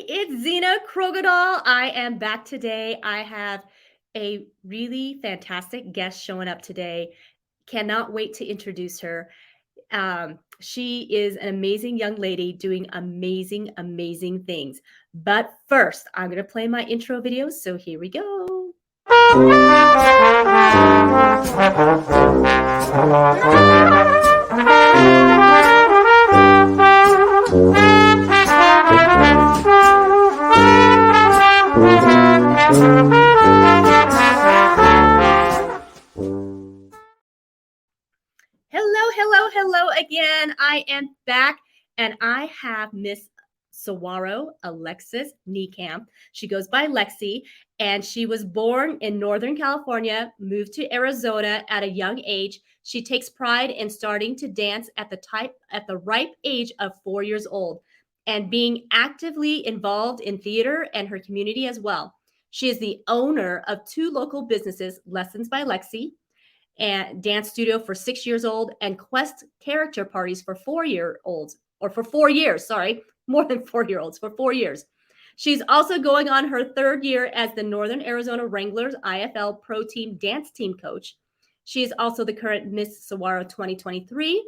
it's Zena Krogadal. I am back today. I have a really fantastic guest showing up today. Cannot wait to introduce her. She is an amazing young lady doing amazing, amazing things. But first, I'm going to play my intro video. So here we go. Hello again. I am back and I have Miss Saguaro, Alexis Niekamp. She goes by Lexe and she was born in Northern California, moved to Arizona at a young age. She takes pride in starting to dance at the ripe age of 4 years old and being actively involved in theater and her community as well. She is the owner of 2 local businesses, Lessons by Lexe and dance studio for 6 years old and quest character parties for 4-year-olds or for 4 years, sorry, more than 4-year-olds for 4 years. She's also going on her 3rd year as the Northern Arizona Wranglers IFL Pro Team dance team coach. She is also the current Miss Saguaro 2023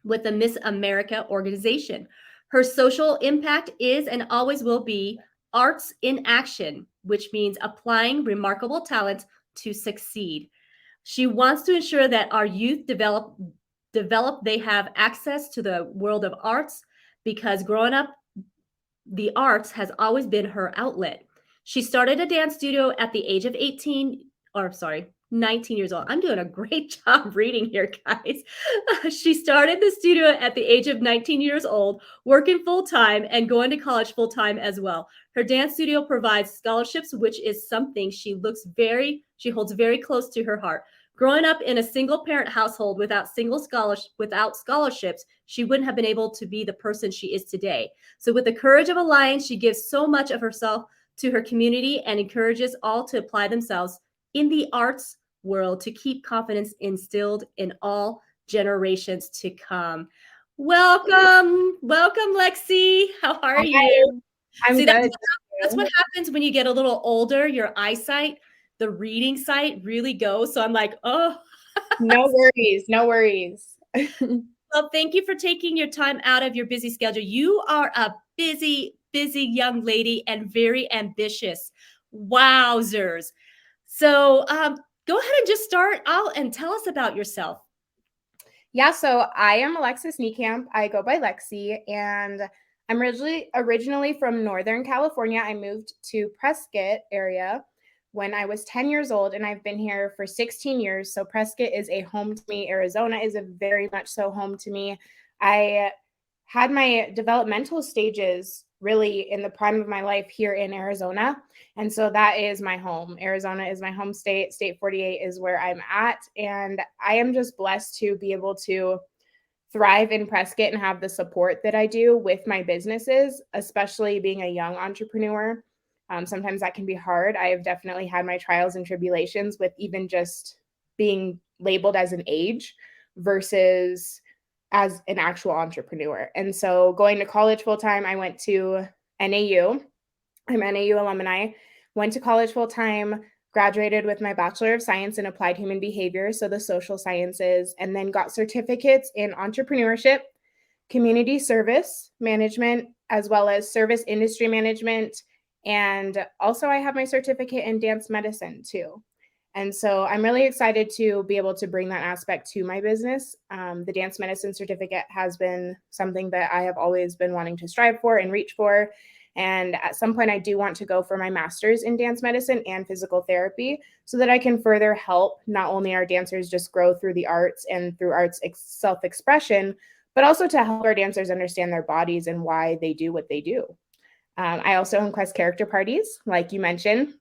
with the Miss America organization. Her social impact is and always will be arts in action, which means applying remarkable talent to succeed. She wants to ensure that our youth develop they have access to the world of arts because growing up, the arts has always been her outlet. She started a dance studio at the age of 19 years old. I'm doing a great job reading here, guys. She started the studio at the age of 19 years old, working full time and going to college full time as well. Her dance studio provides scholarships, which is something she holds very close to her heart. Growing up in a single parent household without scholarships, she wouldn't have been able to be the person she is today. So with the courage of a lion, she gives so much of herself to her community and encourages all to apply themselves in the arts world to keep confidence instilled in all generations to come. Welcome, Lexe. How are you? I'm See, good. That's what happens when you get a little older. Your eyesight, the reading sight really goes. So I'm like, oh. No worries. Well, thank you for taking your time out of your busy schedule. You are a busy young lady and very ambitious. Wowzers. So go ahead and just start out and tell us about yourself. Yeah, so I am Alexis Niekamp. I go by Lexe, and I'm originally from Northern California. I moved to Prescott area when I was 10 years old, and I've been here for 16 years. So Prescott is a home to me. Arizona is a very much so home to me. I had my developmental stages really in the prime of my life here in Arizona. And so that is my home. Arizona is my home state. State 48 is where I'm at. And I am just blessed to be able to thrive in Prescott and have the support that I do with my businesses, especially being a young entrepreneur. Sometimes that can be hard. I have definitely had my trials and tribulations with even just being labeled as an age versus as an actual entrepreneur. And so going to college full time, I went to NAU. I'm NAU alumni, went to college full time, graduated with my Bachelor of Science in Applied Human Behavior, so the social sciences, and then got certificates in entrepreneurship, community service management, as well as service industry management. And also I have my certificate in dance medicine too. And so I'm really excited to be able to bring that aspect to my business. The dance medicine certificate has been something that I have always been wanting to strive for and reach for. And at some point, I do want to go for my master's in dance medicine and physical therapy so that I can further help not only our dancers just grow through the arts and through arts self-expression, but also to help our dancers understand their bodies and why they do what they do. I also own Quest Character Parties, like you mentioned.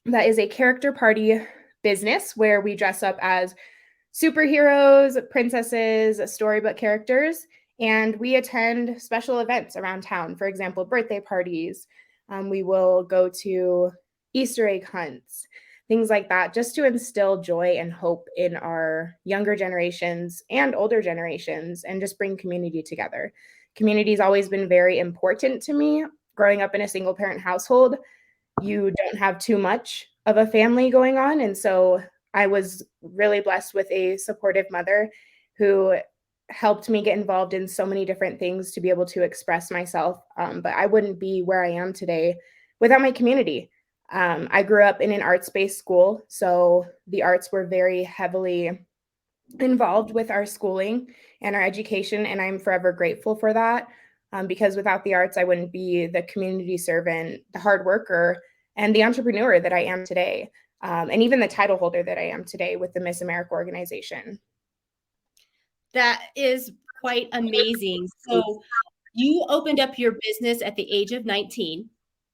That is a character party business where we dress up as superheroes, princesses, storybook characters, and we attend special events around town. For example, birthday parties. We will go to Easter egg hunts, things like that, just to instill joy and hope in our younger generations and older generations and just bring community together. Community has always been very important to me. growing up in a single parent household, you don't have too much of a family going on. And so I was really blessed with a supportive mother who helped me get involved in so many different things to be able to express myself. But I wouldn't be where I am today without my community. I grew up in an arts-based school, so the arts were very heavily involved with our schooling and our education, and I'm forever grateful for that. Because without the arts, I wouldn't be the community servant, the hard worker, and the entrepreneur that I am today, and even the title holder that I am today with the Miss America organization. That is quite amazing. So you opened up your business at the age of 19,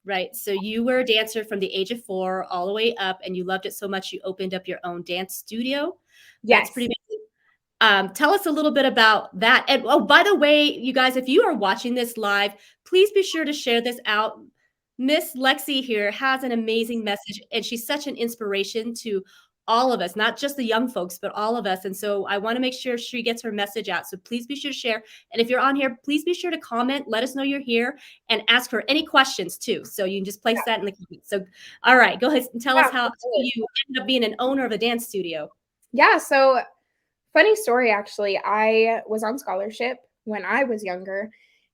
right? So you were a dancer from the age of 4 all the way up, and you loved it so much you opened up your own dance studio. That's Yes. pretty amazing. Tell us a little bit about that. And oh, by the way, you guys, if you are watching this live, please be sure to share this out. Miss Lexe here has an amazing message, and she's such an inspiration to all of us, not just the young folks, but all of us. And so I want to make sure she gets her message out. So please be sure to share. And if you're on here, please be sure to comment, let us know you're here, and ask her any questions too. So you can just place that in the comments. So, all right, go ahead and tell us how you ended up being an owner of a dance studio. Yeah, so funny story, actually. I was on scholarship when I was younger,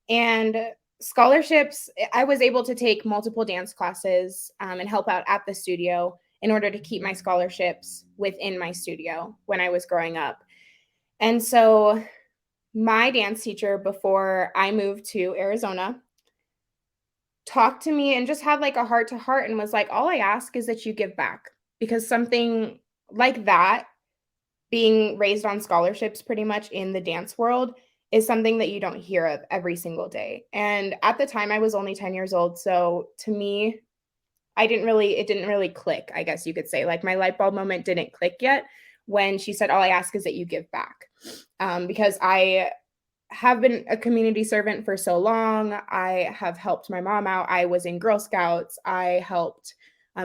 and scholarships, I was able to take multiple dance classes and help out at the studio in order to keep my scholarships within my studio when I was growing up. And so my dance teacher, before I moved to Arizona, talked to me and just had like a heart to heart and was like, all I ask is that you give back, because something like that, being raised on scholarships pretty much in the dance world, is something that you don't hear of every single day. And at the time I was only 10 years old. So to me, it didn't really click, I guess you could say. Like my light bulb moment didn't click yet when she said, all I ask is that you give back. Because I have been a community servant for so long. I have helped my mom out. I was in Girl Scouts. I helped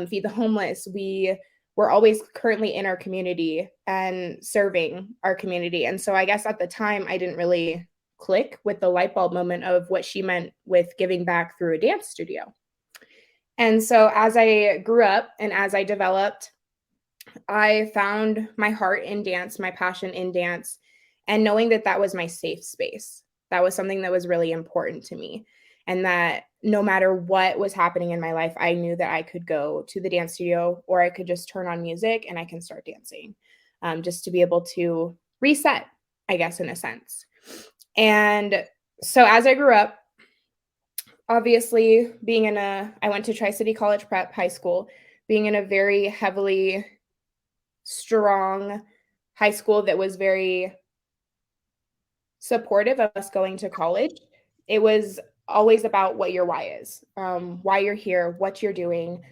feed the homeless. We were always currently in our community and serving our community. And so I guess at the time, I didn't really click with the light bulb moment of what she meant with giving back through a dance studio. And so as I grew up and as I developed, I found my heart in dance, my passion in dance, and knowing that that was my safe space. That was something that was really important to me. And that no matter what was happening in my life, I knew that I could go to the dance studio or I could just turn on music and I can start dancing, just to be able to reset, I guess, in a sense. And so as I grew up, obviously I went to Tri-City College Prep High School, being in a very heavily strong high school that was very supportive of us going to college. It was always about what your why is, why you're here, what you're doing,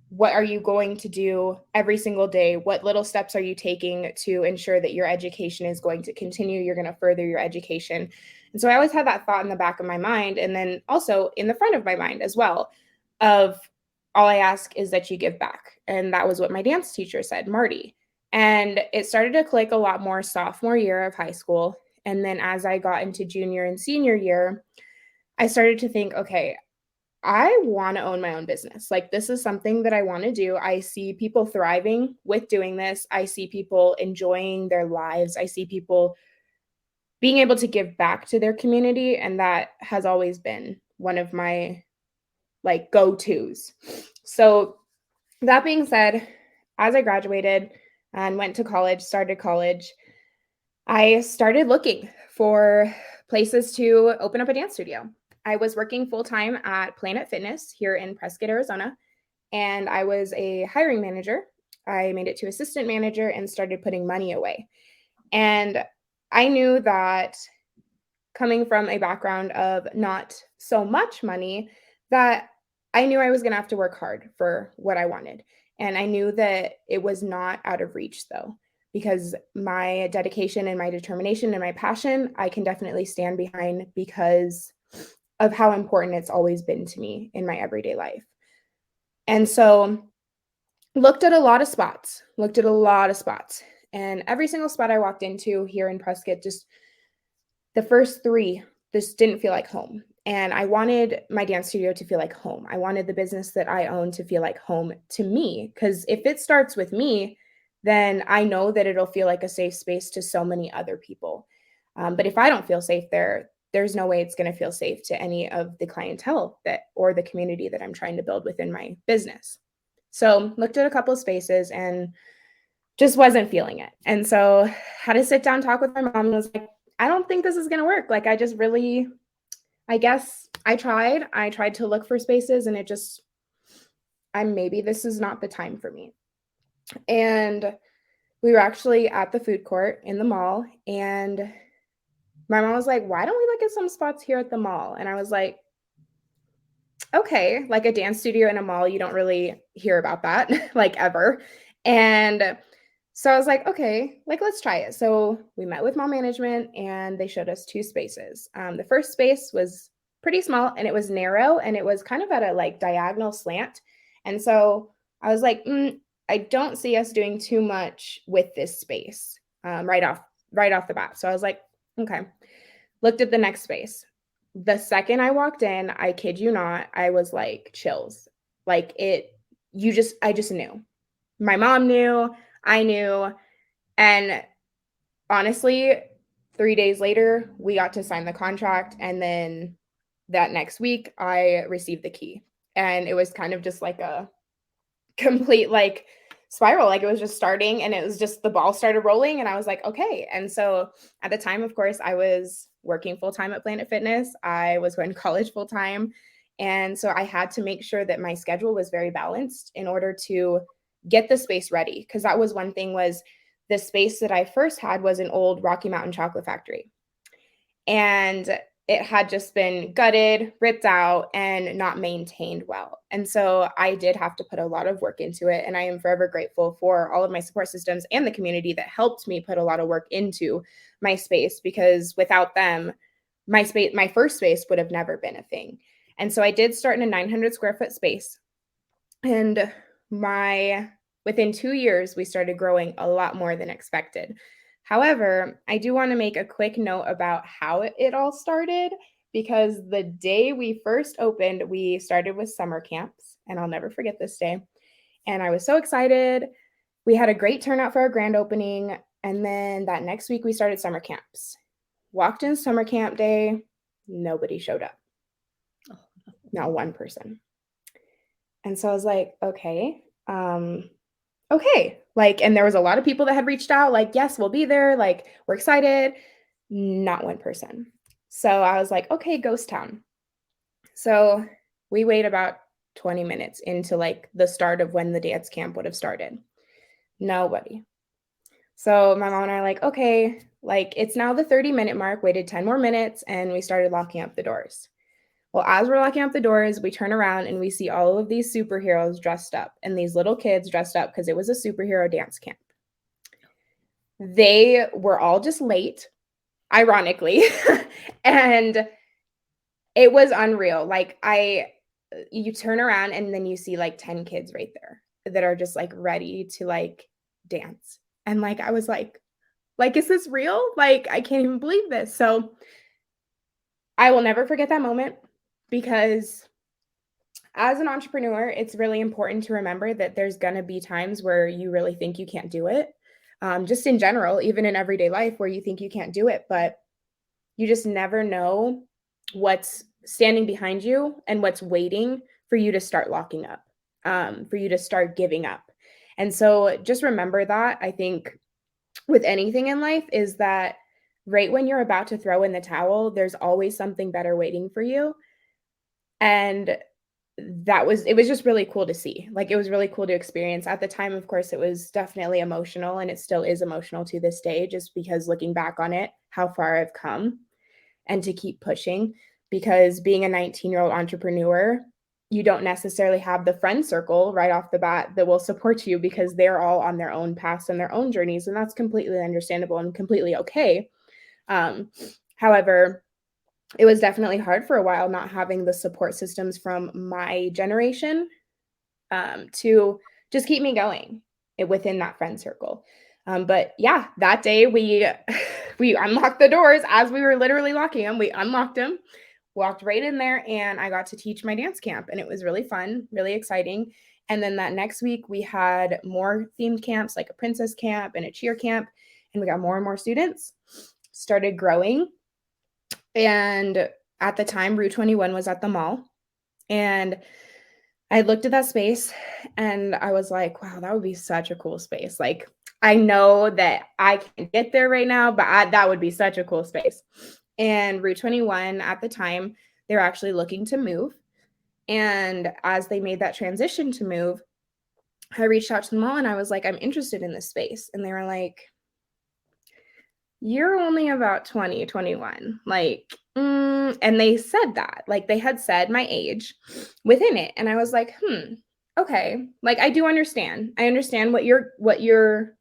what are you going to do every single day, what little steps are you taking to ensure that your education is going to continue, you're going to further your education. And so I always had that thought in the back of my mind, and then also in the front of my mind as well, of all I ask is that you give back. And that was what my dance teacher said, Marty. And it started to click a lot more sophomore year of high school. And then as I got into junior and senior year, I started to think, okay, I want to own my own business. Like, this is something that I want to do. I see people thriving with doing this. I see people enjoying their lives. I see people being able to give back to their community. And that has always been one of my like go-tos. So that being said, as I graduated and went to college, started college, I started looking for places to open up a dance studio. I was working full-time at Planet Fitness here in Prescott, Arizona, and I was a hiring manager. I made it to assistant manager and started putting money away. And I knew that coming from a background of not so much money, that I knew I was going to have to work hard for what I wanted. And I knew that it was not out of reach, though, because my dedication and my determination and my passion, I can definitely stand behind because of how important it's always been to me in my everyday life. And so looked at a lot of spots, and every single spot I walked into here in Prescott, just the first 3 just didn't feel like home. And I wanted my dance studio to feel like home. I wanted the business that I own to feel like home to me. Because if it starts with me, then I know that it'll feel like a safe space to so many other people. But if I don't feel safe there, there's no way it's going to feel safe to any of the clientele that or the community that I'm trying to build within my business. So looked at a couple of spaces and just wasn't feeling it. And so had to sit down, talk with my mom, and was like, I don't think this is going to work. Like, I just really, I guess I tried to look for spaces, and maybe this is not the time for me. And we were actually at the food court in the mall, and my mom was like, why don't we look at some spots here at the mall? And I was like, okay, like a dance studio in a mall, you don't really hear about that like ever. And so I was like, okay, like let's try it. So we met with mall management and they showed us 2 spaces. The first space was pretty small and it was narrow and it was kind of at a like diagonal slant. And so I was like, I don't see us doing too much with this space right off the bat. So I was like, okay. Looked at the next space. The second I walked in, I kid you not, I was like chills. Like I just knew. My mom knew, I knew. And honestly, 3 days later, we got to sign the contract. And then that next week, I received the key. And it was kind of just like a complete like spiral. Like it was just starting and it was just the ball started rolling. And I was like, okay. And so at the time, of course, I was working full time at Planet Fitness. I was going to college full time. And so I had to make sure that my schedule was very balanced in order to get the space ready. Because that was one thing was the space that I first had was an old Rocky Mountain chocolate factory. And it had just been gutted, ripped out, and not maintained well. And so I did have to put a lot of work into it. And I am forever grateful for all of my support systems and the community that helped me put a lot of work into my space, because without them, my first space would have never been a thing. And so I did start in a 900 square foot space. And within 2 years, we started growing a lot more than expected. However, I do want to make a quick note about how it all started, because the day we first opened, we started with summer camps, and I'll never forget this day. And I was so excited. We had a great turnout for our grand opening. And then that next week, we started summer camps. Walked in summer camp day, nobody showed up. Not one person. And so I was like, okay. Okay. Like, and there was a lot of people that had reached out, like, yes, we'll be there. Like, we're excited. Not one person. So I was like, okay, ghost town. So we wait about 20 minutes into like the start of when the dance camp would have started. Nobody. So my mom and I are like, okay, like it's now the 30-minute mark, waited 10 more minutes, and we started locking up the doors. Well, as we're locking up the doors, we turn around and we see all of these superheroes dressed up and these little kids dressed up because it was a superhero dance camp. They were all just late, ironically, and it was unreal. Like you turn around and then you see like 10 kids right there that are just like ready to like dance. And like, I was like, is this real? Like, I can't even believe this. So I will never forget that moment, because as an entrepreneur, it's really important to remember that there's going to be times where you really think you can't do it. Just in general, even in everyday life where you think you can't do it, but you just never know what's standing behind you and what's waiting for you to start locking up, for you to start giving up. And so just remember that. I think with anything in life is that right when you're about to throw in the towel, there's always something better waiting for you. And it was just really cool to see. Like, it was really cool to experience. At the time, of course, it was definitely emotional, and it still is emotional to this day, just because looking back on it, how far I've come, and to keep pushing, because being a 19-year-old entrepreneur, you don't necessarily have the friend circle right off the bat that will support you, because they're all on their own paths and their own journeys, and that's completely understandable and completely okay. However, it was definitely hard for a while not having the support systems from my generation to just keep me going within that friend circle. But yeah, that day we unlocked the doors as we were literally locking them. We unlocked them. walked right in there and I got to teach my dance camp, and it was really fun, really exciting. And then that next week we had more themed camps, like a princess camp and a cheer camp, and we got more and more students, started growing. And at the time, Route 21 was at the mall, and I looked at that space and I was like, wow, that would be such a cool space. Like, I know that I can't get there right now, but that would be such a cool space. And Route 21 at the time, they were actually looking to move. And as they made that transition to move, I reached out to them all and I was like, I'm interested in this space. And they were like, you're only about 20, 21. Like, and they said that, like they had said my age within it. And I was like, okay. Like, I do understand. I understand what you're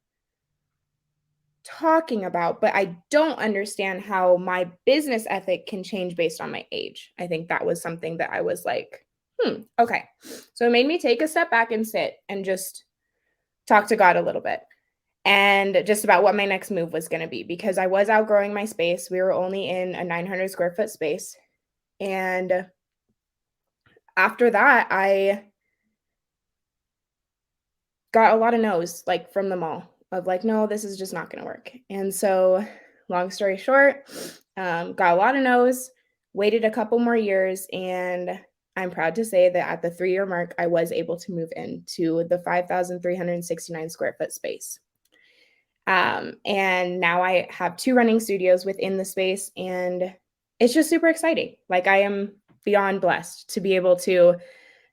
talking about, but I don't understand how my business ethic can change based on my age. I think that was something that I was like, okay. So it made me take a step back and sit and just talk to God a little bit, and just about what my next move was going to be, because I was outgrowing my space. We were only in a 900 square foot space. And after that, I got a lot of no's, like from the mall, of like, no, this is just not going to work. And so, long story short, got a lot of no's, waited a couple more years, and I'm proud to say that at the 3-year mark, I was able to move into the 5,369 square foot space. And now I have 2 running studios within the space, and it's just super exciting. Like, I am beyond blessed to be able to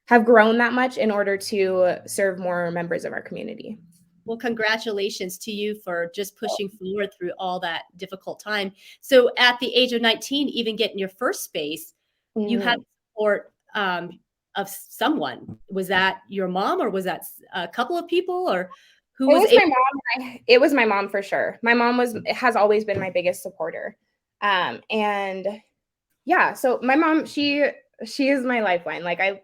have grown that much in order to serve more members of our community. Well, congratulations to you for just pushing forward through all that difficult time. So at the age of 19, even getting your first space, you had support of someone. Was that your mom, or was that a couple of people, or who was my mom? It was my mom for sure. My mom has always been my biggest supporter. And yeah, so my mom, she is my lifeline. Like, I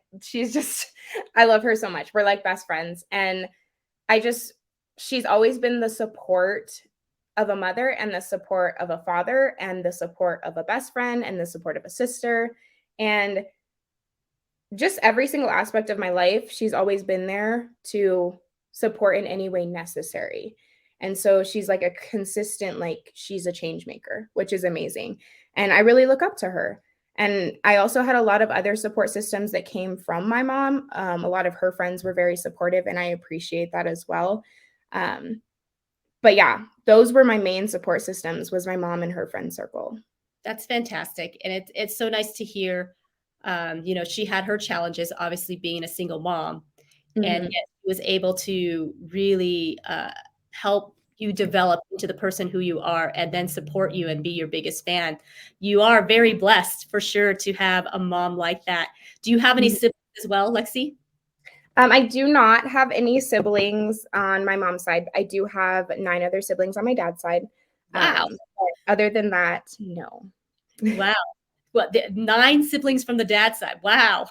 love her so much. We're like best friends. And she's always been the support of a mother, and the support of a father, and the support of a best friend, and the support of a sister. And just every single aspect of my life, she's always been there to support in any way necessary. And so she's like a consistent, like, she's a change maker, which is amazing. And I really look up to her. And I also had a lot of other support systems that came from my mom. A lot of her friends were very supportive, and I appreciate that as well. But yeah, those were my main support systems, was my mom and her friend circle. That's fantastic. And it's so nice to hear. She had her challenges, obviously being a single mom, and yet she was able to really help you develop into the person who you are, and then support you and be your biggest fan. You are very blessed for sure to have a mom like that. Do you have any siblings as well, Lexi? I do not have any siblings on my mom's side. I do have 9 other siblings on my dad's side. Wow. But other than that, no. Wow. What, 9 siblings from the dad's side? Wow.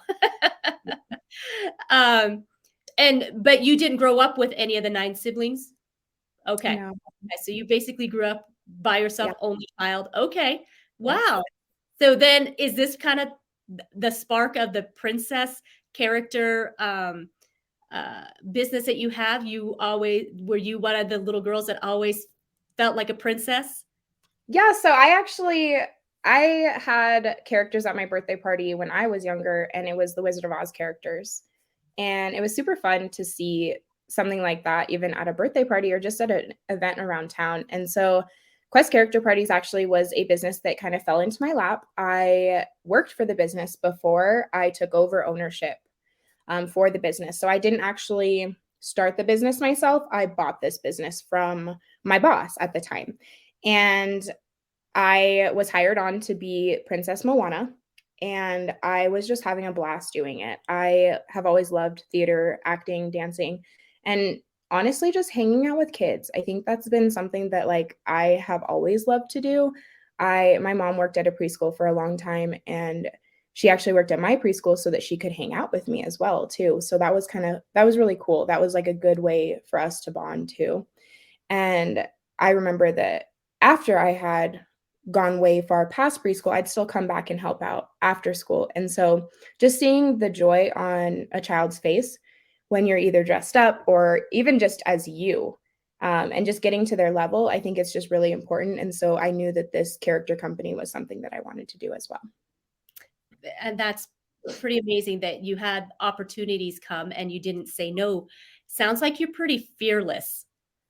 But you didn't grow up with any of the 9 siblings? Okay. No. Okay. So you basically grew up by yourself, Yeah. only child. Okay. Wow. Yes. So then is this kind of the spark of the princess character business that you have? Were you one of the little girls that always felt like a princess? Yeah, so I had characters at my birthday party when I was younger, and it was the Wizard of Oz characters. And it was super fun to see something like that, even at a birthday party or just at an event around town. And so Quest Character Parties actually was a business that kind of fell into my lap. I worked for the business before I took over ownership for the business. So I didn't actually start the business myself. I bought this business from my boss at the time. And I was hired on to be Princess Moana, and I was just having a blast doing it. I have always loved theater, acting, dancing, and honestly, just hanging out with kids. I think that's been something that, like, I have always loved to do. My mom worked at a preschool for a long time, and she actually worked at my preschool so that she could hang out with me as well too. So that was really cool. That was like a good way for us to bond too. And I remember that after I had gone way far past preschool, I'd still come back and help out after school. And so just seeing the joy on a child's face when you're either dressed up or even just as you, and just getting to their level, I think it's just really important. And so I knew that this character company was something that I wanted to do as well. And that's pretty amazing that you had opportunities come and you didn't say no. Sounds like you're pretty fearless.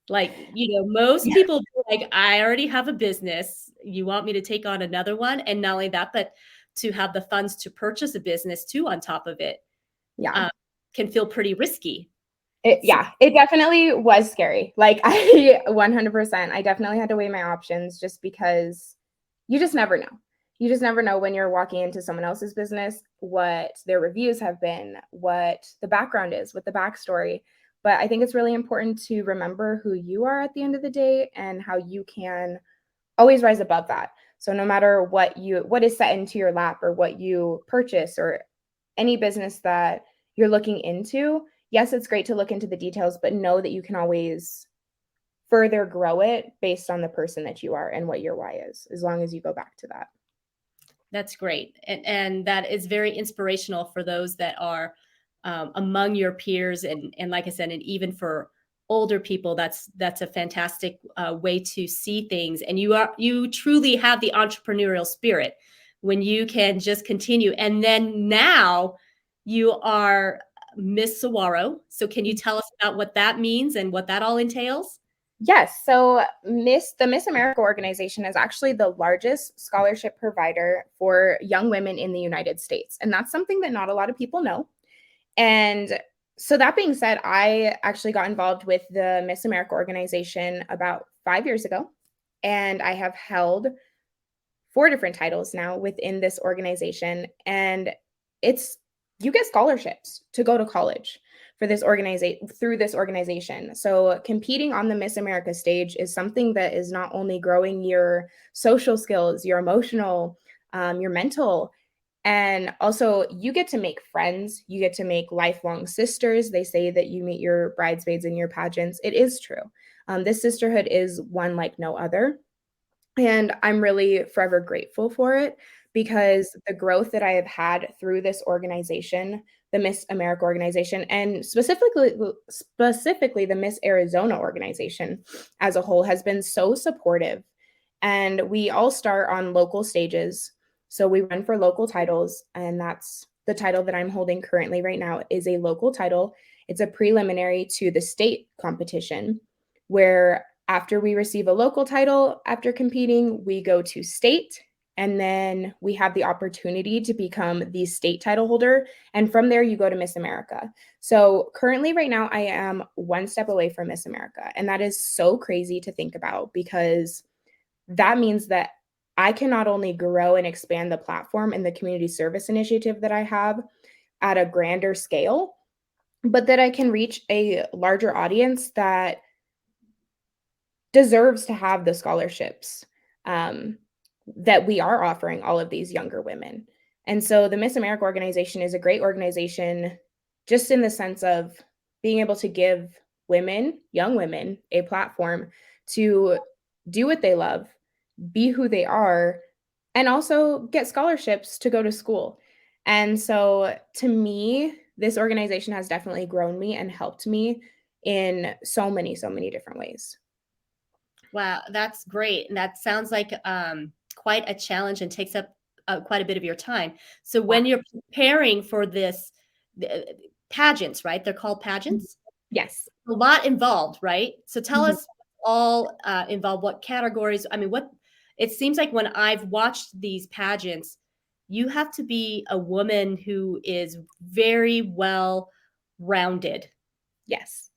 Like, most Yeah. people be like, I already have a business. You want me to take on another one? And not only that, but to have the funds to purchase a business too on top of it, Yeah. can feel pretty risky. Yeah, it definitely was scary. Like I 100%, I definitely had to weigh my options just because you just never know. You just never know when you're walking into someone else's business, what their reviews have been, what the background is, what the backstory. But I think it's really important to remember who you are at the end of the day and how you can always rise above that. So no matter what is set into your lap or what you purchase or any business that you're looking into, yes, it's great to look into the details, but know that you can always further grow it based on the person that you are and what your why is, as long as you go back to that. That's great. And that is very inspirational for those that are among your peers. And like I said, and even for older people, that's a fantastic way to see things. And you truly have the entrepreneurial spirit when you can just continue. And then now you are Miss Saguaro. So can you tell us about what that means and what that all entails? Yes. So the Miss America organization is actually the largest scholarship provider for young women in the United States. And that's something that not a lot of people know. And so that being said, I actually got involved with the Miss America organization about 5 years ago. And I have held 4 different titles now within this organization. And it's you get scholarships to go to college for this organization through this organization. So competing on the Miss America stage is something that is not only growing your social skills, your emotional, your mental, and also you get to make friends. You get to make lifelong sisters. They say that you meet your bridesmaids in your pageants. It is true. This sisterhood is one like no other. And I'm really forever grateful for it because the growth that I have had through this organization, the Miss America organization, and specifically the Miss Arizona organization as a whole has been so supportive. And we all start on local stages. So we run for local titles, and that's the title that I'm holding currently right now is a local title. It's a preliminary to the state competition where after we receive a local title, after competing, we go to state, and then we have the opportunity to become the state title holder. And from there, you go to Miss America. So currently, right now, I am one step away from Miss America. And that is so crazy to think about because that means that I can not only grow and expand the platform and the community service initiative that I have at a grander scale, but that I can reach a larger audience that deserves to have the scholarships that we are offering all of these younger women. And so the Miss America organization is a great organization just in the sense of being able to give women, young women, a platform to do what they love, be who they are, and also get scholarships to go to school. And so to me, this organization has definitely grown me and helped me in so many different ways. Wow, that's great. And that sounds like quite a challenge and takes up quite a bit of your time. So Yeah. when you're preparing for this pageants, right? They're called pageants. Yes. A lot involved, right? So tell Mhm. us all involved. What categories? I mean, what it seems like when I've watched these pageants, you have to be a woman who is very well rounded. Yes.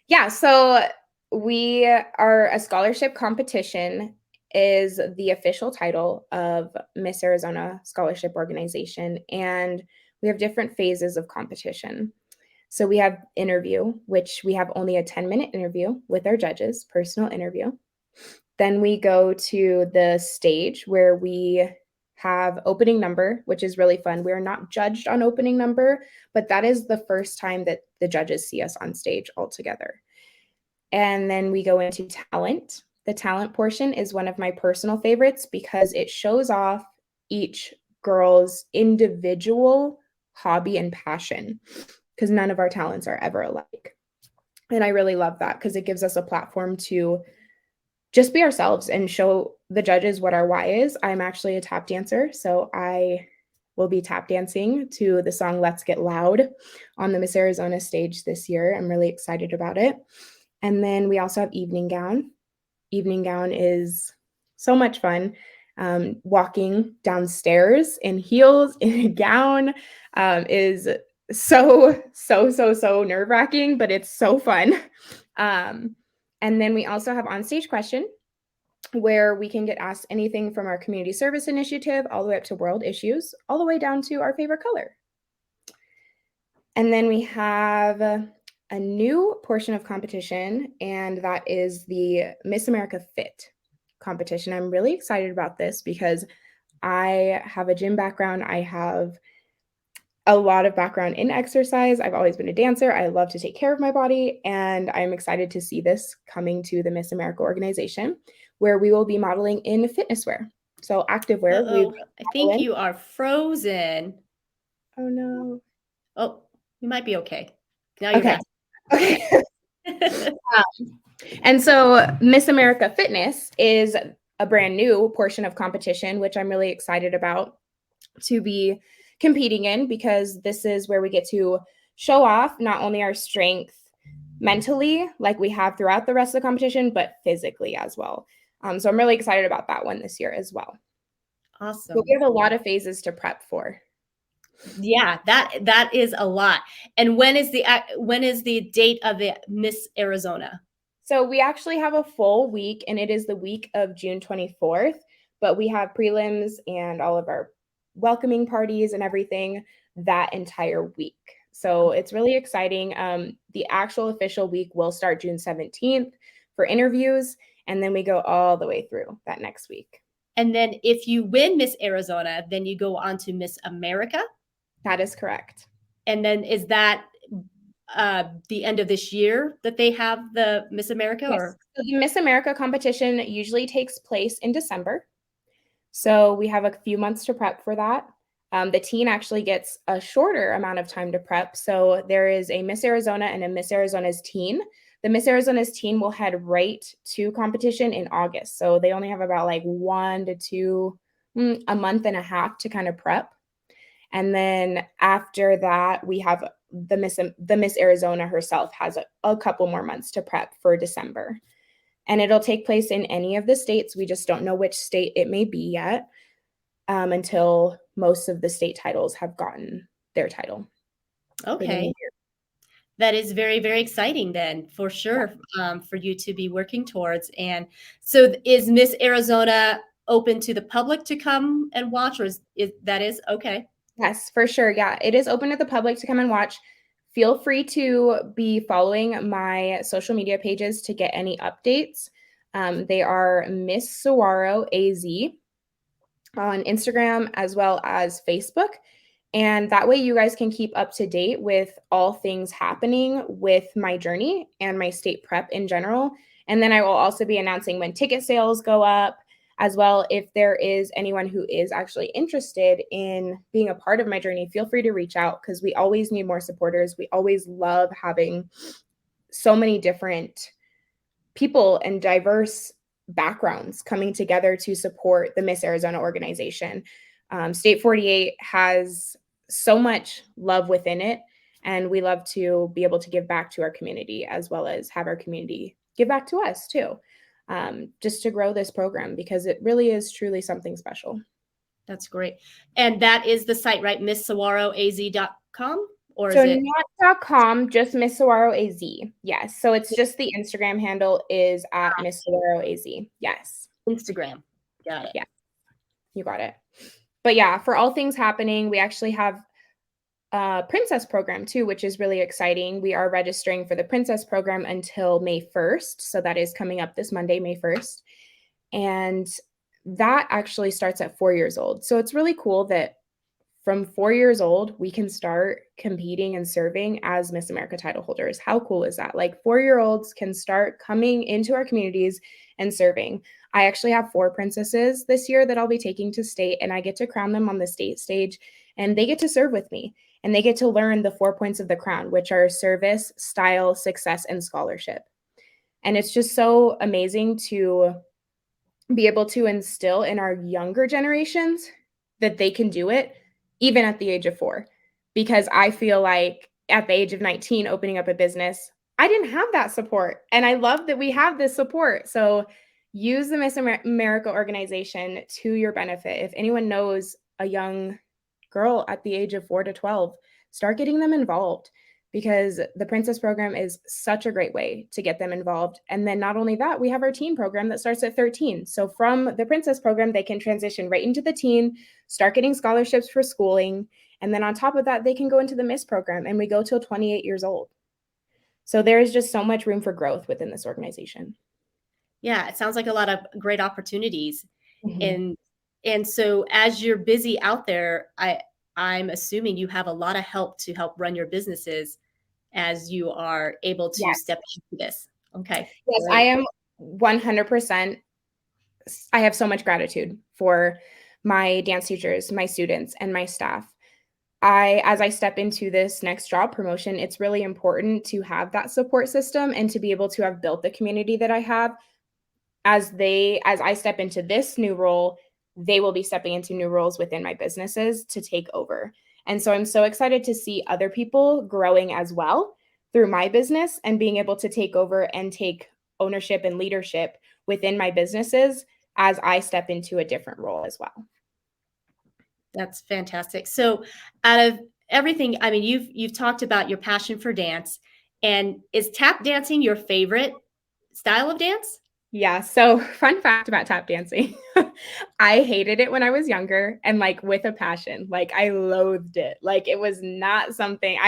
Yeah, so we are a scholarship competition is the official title of Miss Arizona Scholarship Organization, and we have different phases of competition. So we have interview, which we have only a 10-minute interview with our judges, personal interview. Then we go to the stage where we have opening number, which is really fun. We are not judged on opening number, but that is the first time that the judges see us on stage all together. And then we go into talent. The talent portion is one of my personal favorites because it shows off each girl's individual hobby and passion, because none of our talents are ever alike. And I really love that because it gives us a platform to just be ourselves and show the judges what our why is. I'm actually a tap dancer, so I will be tap dancing to the song Let's Get Loud on the Miss Arizona stage this year. I'm really excited about it. And then we also have evening gown. Evening gown is so much fun. Walking downstairs in heels in a gown is so nerve-wracking, but it's so fun. And then we also have on-stage question, where we can get asked anything from our community service initiative all the way up to world issues, all the way down to our favorite color. And then we have a new portion of competition, and that is the Miss America Fit competition. I'm really excited about this because I have a gym background. I have a lot of background in exercise. I've always been a dancer. I love to take care of my body, and I'm excited to see this coming to the Miss America organization, where we will be modeling in fitness wear. So activewear. Oh, I think you are frozen. Oh no. Oh, you might be okay. Now you're Okay. back. Okay. And so Miss America Fitness is a brand new portion of competition, which I'm really excited about to be competing in, because this is where we get to show off not only our strength mentally, like we have throughout the rest of the competition, but physically as well. So I'm really excited about that one this year as well. Awesome. But we have a lot of phases to prep for. Yeah, that is a lot. And when is the date of the Miss Arizona? So we actually have a full week, and it is the week of June 24th, but we have prelims and all of our welcoming parties and everything that entire week. So it's really exciting. The actual official week will start June 17th for interviews, and then we go all the way through that next week. And then if you win Miss Arizona, then you go on to Miss America? That is correct. And then is that the end of this year that they have the Miss America? Yes. Or So the Miss America competition usually takes place in December. So we have a few months to prep for that. The teen actually gets a shorter amount of time to prep. So there is a Miss Arizona and a Miss Arizona's teen. The Miss Arizona's teen will head right to competition in August. So they only have about like 1 to 2, a month and a half to kind of prep. And then after that, we have the Miss Arizona herself has a couple more months to prep for December. And it'll take place in any of the states. We just don't know which state it may be yet, until most of the state titles have gotten their title. okay. That is very, very exciting then, for sure, for you to be working towards. And so is Miss Arizona open to the public to come and watch, or is that is okay? Yes, for sure. Yeah, it is open to the public to come and watch. Feel free to be following my social media pages to get any updates. They are Miss Saguaro AZ on Instagram as well as Facebook. And that way you guys can keep up to date with all things happening with my journey and my state prep in general. And then I will also be announcing when ticket sales go up, as well. If there is anyone who is actually interested in being a part of my journey, feel free to reach out, because we always need more supporters. We always love having so many different people and diverse backgrounds coming together to support the Miss Arizona organization. State 48 has so much love within it, and we love to be able to give back to our community, as well as have our community give back to us too, just to grow this program, because it really is truly something special. That's great. And that is the site, right? MissSaguaroAZ.com? Or So is it not.com, just Miss Saguaro AZ. Yes. So it's just the Instagram handle is at Miss Saguaro AZ. Yes. Instagram? Got it. Yeah. You got it. But yeah, for all things happening, we actually have a Princess program too, which is really exciting. We are registering for the Princess program until May 1st. So that is coming up this Monday, May 1st. And that actually starts at 4 years old. So it's really cool that from 4 years old, we can start competing and serving as Miss America title holders. How cool is that? Like 4-year-olds can start coming into our communities and serving. I actually have 4 princesses this year that I'll be taking to state, and I get to crown them on the state stage, and they get to serve with me, and they get to learn the 4 points of the crown, which are service, style, success, and scholarship. And it's just so amazing to be able to instill in our younger generations that they can do it even at the age of 4. Because I feel like at the age of 19, opening up a business, I didn't have that support. And I love that we have this support. So use the Miss America organization to your benefit. If anyone knows a young girl at the age of 4 to 12, start getting them involved, because the Princess program is such a great way to get them involved. And then not only that, we have our teen program that starts at 13. So from the Princess program, they can transition right into the teen, start getting scholarships for schooling. And then on top of that, they can go into the Miss program, and we go till 28 years old. So there's just so much room for growth within this organization. Yeah, it sounds like a lot of great opportunities. Mm-hmm. And so as you're busy out there, I'm assuming you have a lot of help to help run your businesses as you are able to Yes. step into this. Okay, Yes, I great. am 100%. I have so much gratitude for my dance teachers, my students, and my staff. As I step into this next job promotion, it's really important to have that support system and to be able to have built the community that I have. As I step into this new role, they will be stepping into new roles within my businesses to take over. And so I'm so excited to see other people growing as well through my business and being able to take over and take ownership and leadership within my businesses as I step into a different role as well. That's fantastic. So out of everything, I mean, you've talked about your passion for dance, and is tap dancing your favorite style of dance? Yeah. So, fun fact about tap dancing. I hated it when I was younger, and like with a passion. Like I loathed it. Like it was not something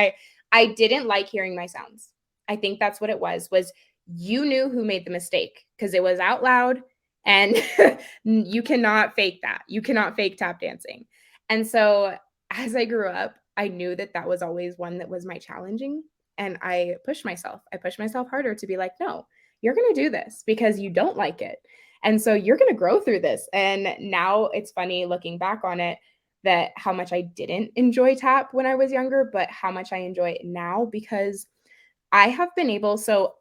I didn't like hearing my sounds. I think that's what it was you knew who made the mistake because it was out loud, and you cannot fake that. You cannot fake tap dancing. And so as I grew up, I knew that that was always one that was my challenging, and I pushed myself. I pushed myself harder to be like, no, you're going to do this because you don't like it. And so you're going to grow through this. And now it's funny looking back on it that how much I didn't enjoy tap when I was younger, but how much I enjoy it now because I have been able. So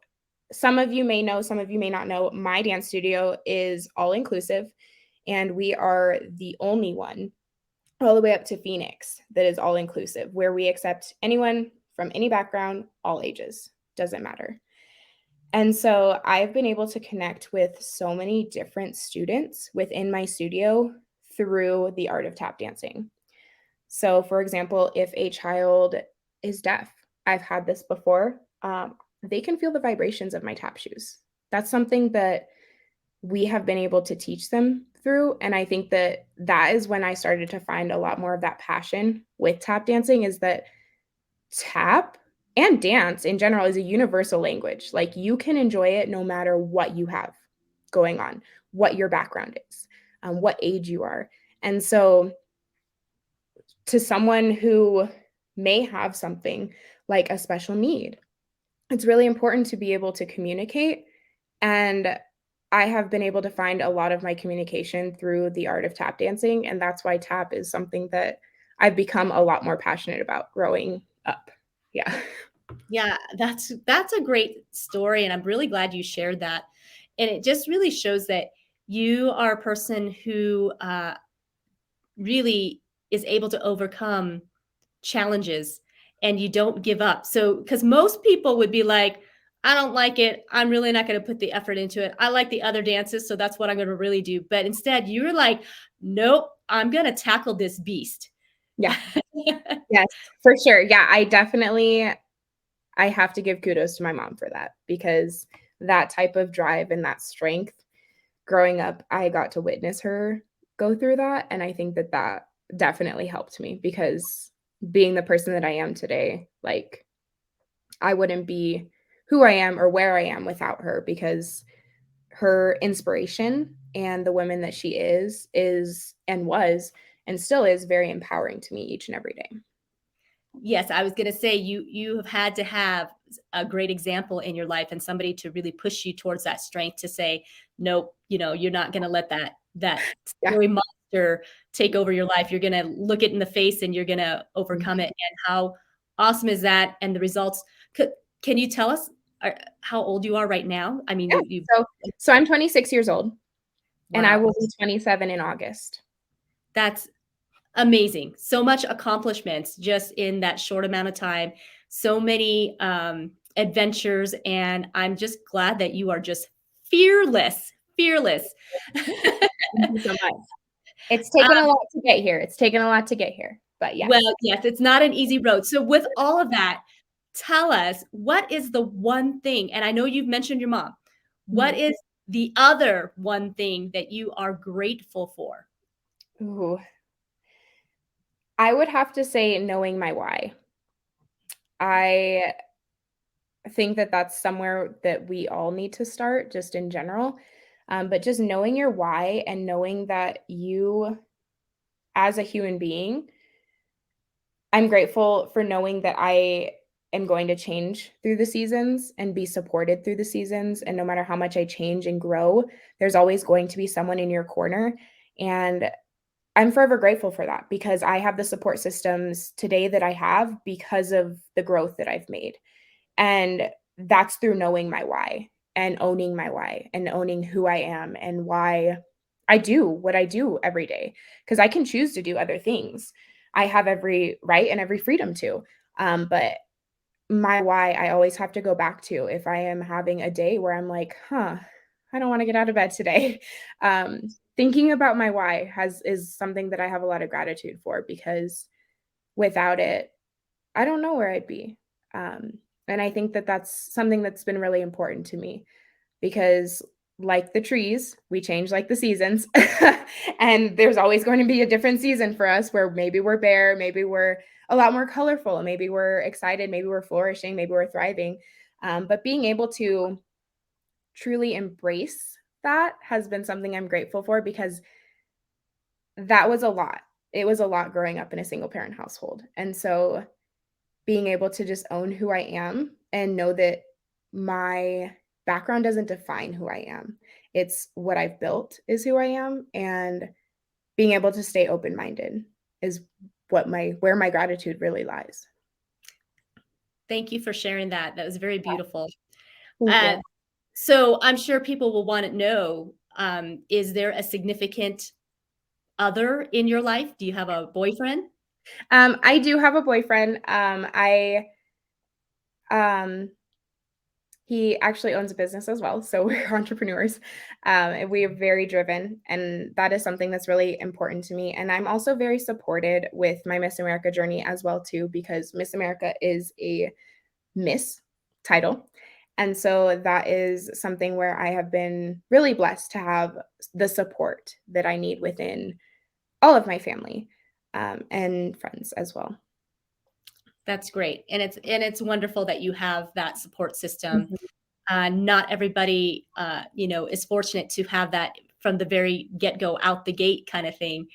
some of you may know, some of you may not know, my dance studio is all inclusive. And we are the only one all the way up to Phoenix that is all inclusive, where we accept anyone from any background, all ages, doesn't matter. And so I've been able to connect with so many different students within my studio through the art of tap dancing. So, for example, if a child is deaf, I've had this before, they can feel the vibrations of my tap shoes. That's something that we have been able to teach them through. And I think that that is when I started to find a lot more of that passion with tap dancing is that tap and dance in general is a universal language. Like you can enjoy it no matter what you have going on, what your background is, what age you are. And so, to someone who may have something like a special need, it's really important to be able to communicate. And I have been able to find a lot of my communication through the art of tap dancing. And that's why tap is something that I've become a lot more passionate about growing up. Yeah. Yeah, that's a great story, and I'm really glad you shared that. And it just really shows that you are a person who really is able to overcome challenges, and you don't give up. So, because most people would be like, I don't like it. I'm really not going to put the effort into it. I like the other dances, so that's what I'm going to really do. But instead, you're like, nope, I'm going to tackle this beast. Yeah. Yes, for sure. Yeah, I have to give kudos to my mom for that because that type of drive and that strength growing up, I got to witness her go through that. And I think that that definitely helped me because being the person that I am today, like I wouldn't be who I am or where I am without her because her inspiration and the woman that she is and was and still is very empowering to me each and every day. Yes, I was going to say you have had to have a great example in your life and somebody to really push you towards that strength to say, nope, you're not going to let that Yeah. scary monster take over your life. You're going to look it in the face and you're going to overcome it. And how awesome is that? And the results. Can you tell us how old you are right now? I mean, Yeah. you So I'm 26 years old, and I wow, will be 27 in August. that's amazing. So much accomplishments just in that short amount of time. So many adventures. And I'm just glad that you are just fearless, fearless. Thank you so much. It's taken a lot to get here. It's taken a lot to get here, but yes. Well, yes, it's not an easy road. So with all of that, tell us, what is the one thing, and I know you've mentioned your mom, what is the other one thing that you are grateful for? Ooh. I would have to say knowing my why. I think that that's somewhere that we all need to start just in general. But just knowing your why and knowing that you, as a human being, I'm grateful for knowing that I am going to change through the seasons and be supported through the seasons. And no matter how much I change and grow, there's always going to be someone in your corner. And I'm forever grateful for that because I have the support systems today that I have because of the growth that I've made. And that's through knowing my why and owning my why and owning who I am and why I do what I do every day. Because I can choose to do other things. I have every right and every freedom to. But my why I always have to go back to if I am having a day where I'm like, I don't want to get out of bed today. Thinking about my why is something that I have a lot of gratitude for because without it, I don't know where I'd be. And I think that that's something that's been really important to me because, like the trees, we change like the seasons. And there's always going to be a different season for us where maybe we're bare, maybe we're a lot more colorful, maybe we're excited, maybe we're flourishing, maybe we're thriving. But being able to truly embrace that has been something I'm grateful for because that was a lot. It was a lot growing up in a single parent household. And so being able to just own who I am and know that my background doesn't define who I am. It's what I've built is who I am, and being able to stay open-minded is where my gratitude really lies. Thank you for sharing that. That was very beautiful. Thank Uh, you. so I'm sure people will want to know, is there a significant other in your life? Do you have a boyfriend? I do have a boyfriend. Um, he actually owns a business as well, so we're entrepreneurs. And we are very driven, and that is something that's really important to me. And I'm also very supported with my Miss America journey as well too, because Miss America is a Miss title. And so that is something where I have been really blessed to have the support that I need within all of my family and friends as well. That's great. And it's wonderful that you have that support system. Mhm. Not everybody, is fortunate to have that from the very get-go, out the gate kind of thing.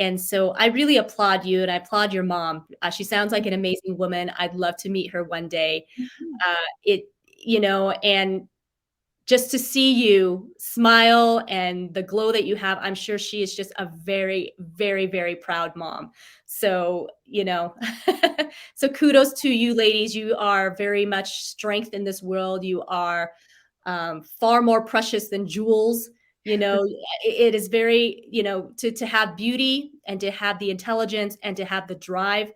And so I really applaud you and I applaud your mom. She sounds like an amazing woman. I'd love to meet her one day. Mhm. And just to see you smile and the glow that you have, I'm sure she is just a very, very, very proud mom. So, so kudos to you ladies. You are very much strength in this world. You are far more precious than jewels. It is very, to have beauty and to have the intelligence and to have the drive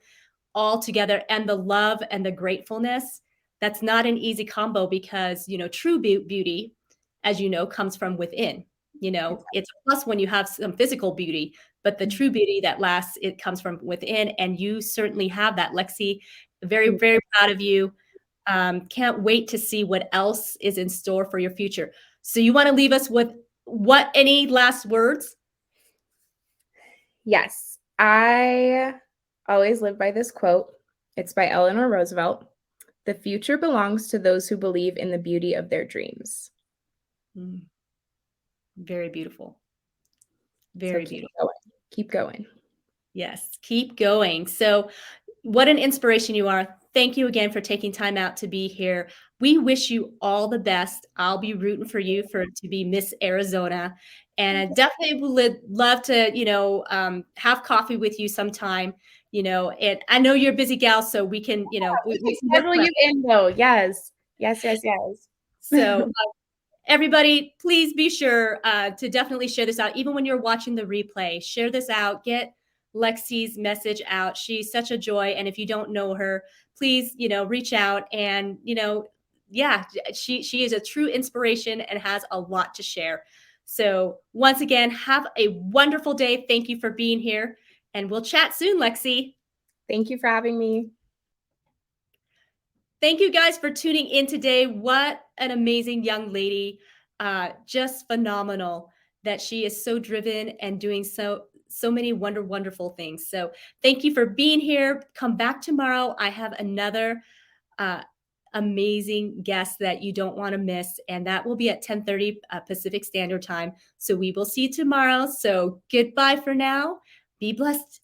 all together and the love and the gratefulness. That's not an easy combo because true beauty, as you know, comes from within. It's a plus when you have some physical beauty, but the true beauty that lasts, it comes from within, and you certainly have that, Lexi. Very, very proud of you. Can't wait to see what else is in store for your future. So you want to leave us with any last words? Yes, I always live by this quote. It's by Eleanor Roosevelt. The future belongs to those who believe in the beauty of their dreams. Mm, very beautiful. So Very keep beautiful. going. Keep going. Yes, keep going. So, what an inspiration you are. Thank you again for taking time out to be here. We wish you all the best. I'll be rooting for you to be Miss Arizona, and I definitely would love to, have coffee with you sometime. And I know you're a busy gal, so we can, We can we can work schedule around. you in though. Yes. Yes, yes, yes. So, everybody, please be sure to definitely share this out. Even when you're watching the replay, share this out. Get Lexi's message out. She's such a joy. And if you don't know her, please, reach out. And, yeah, she is a true inspiration and has a lot to share. So once again, have a wonderful day. Thank you for being here. And we'll chat soon, Lexi. Thank you for having me. Thank you guys for tuning in today. What an amazing young lady. Just phenomenal that she is so driven and doing so many wonderful things. So thank you for being here. Come back tomorrow. I have another amazing guest that you don't want to miss, and that will be at 10:30 Pacific Standard Time. So we will see you tomorrow. So goodbye for now. Be blessed.